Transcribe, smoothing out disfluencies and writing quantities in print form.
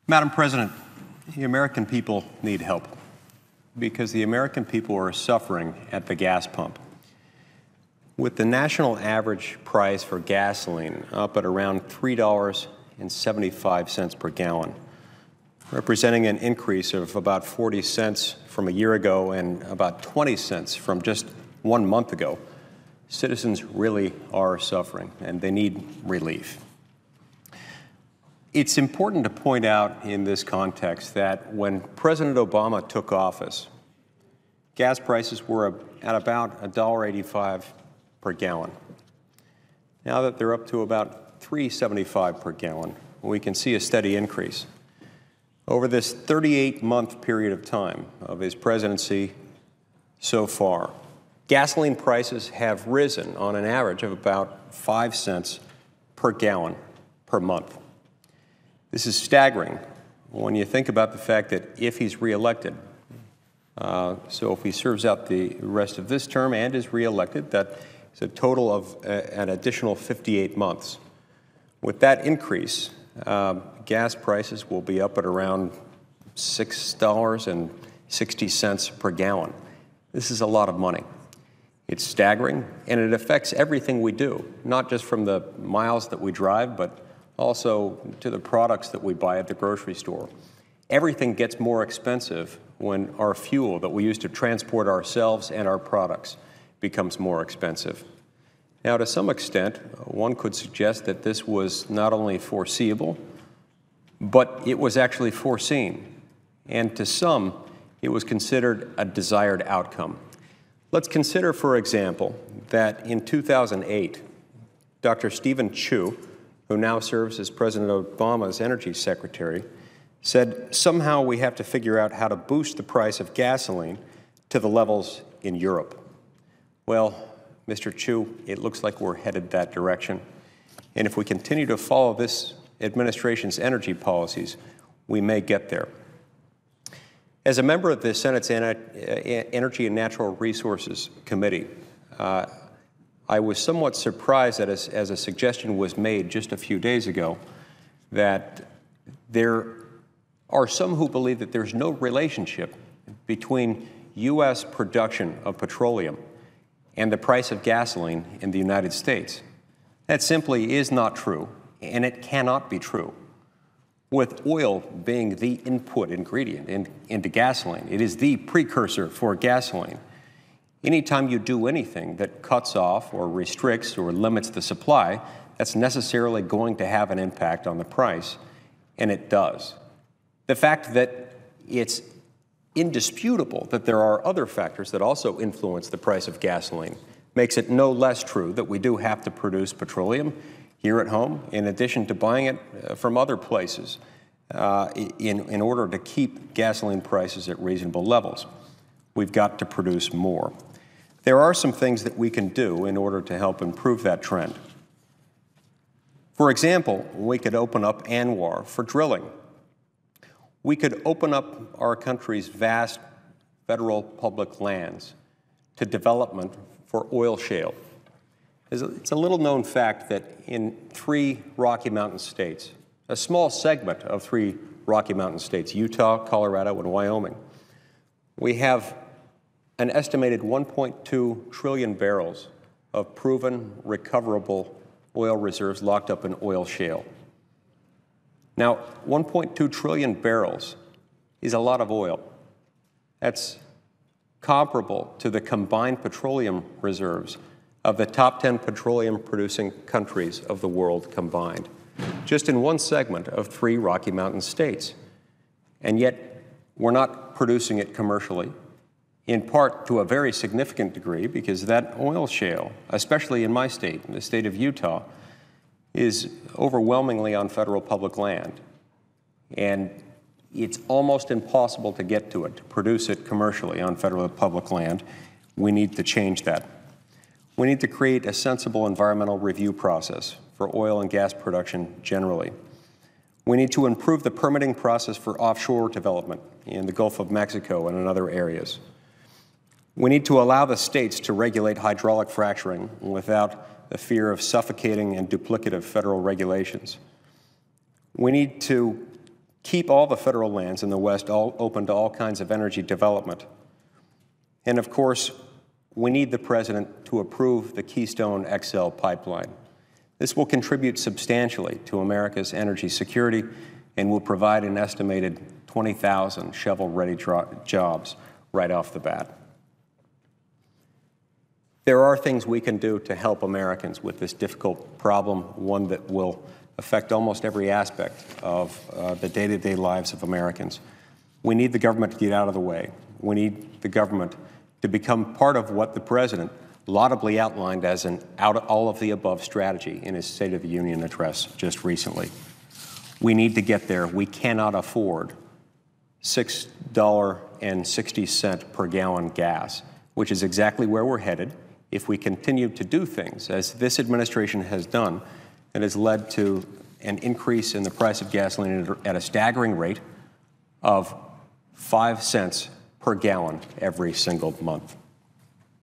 Madam President, the American people need help because the American people are suffering at the gas pump. With the national average price for gasoline up at around $3.75 per gallon, representing an increase of about 40 cents from a year ago and about 20 cents from just 1 month ago, citizens really are suffering and they need relief. It's important to point out in this context that when President Obama took office, gas prices were at about $1.85 per gallon. Now that they're up to about $3.75 per gallon, we can see a steady increase. Over this 38-month period of time of his presidency so far, gasoline prices have risen on an average of about 5 cents per gallon per month. This is staggering when you think about the fact that if he's reelected, so if he serves out the rest of this term and is reelected, that is a total of an additional 58 months. With that increase, gas prices will be up at around $6.60 per gallon. This is a lot of money. It's staggering, and it affects everything we do, not just from the miles that we drive, but also to the products that we buy at the grocery store. Everything gets more expensive when our fuel that we use to transport ourselves and our products becomes more expensive. Now, to some extent, one could suggest that this was not only foreseeable, but it was actually foreseen. And to some, it was considered a desired outcome. Let's consider, for example, that in 2008, Dr. Stephen Chu, who now serves as President Obama's energy secretary, said somehow we have to figure out how to boost the price of gasoline to the levels in Europe. Well, Mr. Chu, it looks like we're headed that direction. And if we continue to follow this administration's energy policies, we may get there. As a member of the Senate's Energy and Natural Resources Committee, I was somewhat surprised that as a suggestion was made just a few days ago, that there are some who believe that there's no relationship between U.S. production of petroleum and the price of gasoline in the United States. That simply is not true, and it cannot be true. With oil being the input ingredient into gasoline, it is the precursor for gasoline. Anytime you do anything that cuts off or restricts or limits the supply, that's necessarily going to have an impact on the price, and it does. The fact that it's indisputable that there are other factors that also influence the price of gasoline makes it no less true that we do have to produce petroleum here at home, in addition to buying it from other places in order to keep gasoline prices at reasonable levels. We've got to produce more. There are some things that we can do in order to help improve that trend. For example, we could open up ANWR for drilling. We could open up our country's vast federal public lands to development for oil shale. It's a little-known fact that in 3 Rocky Mountain states, a small segment of 3 Rocky Mountain states, Utah, Colorado, and Wyoming, we have an estimated 1.2 trillion barrels of proven recoverable oil reserves locked up in oil shale. Now, 1.2 trillion barrels is a lot of oil. That's comparable to the combined petroleum reserves of the top 10 petroleum-producing countries of the world combined, just in one segment of 3 Rocky Mountain states. And yet, we're not producing it commercially, in part to a very significant degree because that oil shale, especially in my state, in the state of Utah, is overwhelmingly on federal public land. And it's almost impossible to get to it, to produce it commercially on federal public land. We need to change that. We need to create a sensible environmental review process for oil and gas production generally. We need to improve the permitting process for offshore development in the Gulf of Mexico and in other areas. We need to allow the states to regulate hydraulic fracturing without the fear of suffocating and duplicative federal regulations. We need to keep all the federal lands in the West all open to all kinds of energy development. And of course, we need the President to approve the Keystone XL pipeline. This will contribute substantially to America's energy security and will provide an estimated 20,000 shovel-ready jobs right off the bat. There are things we can do to help Americans with this difficult problem, one that will affect almost every aspect of the day-to-day lives of Americans. We need the government to get out of the way. We need the government to become part of what the President laudably outlined as an all-of-the-above strategy in his State of the Union address just recently. We need to get there. We cannot afford $6.60 per gallon gas, which is exactly where we're headed if we continue to do things, as this administration has done, and has led to an increase in the price of gasoline at a staggering rate of 5 cents per gallon every single month.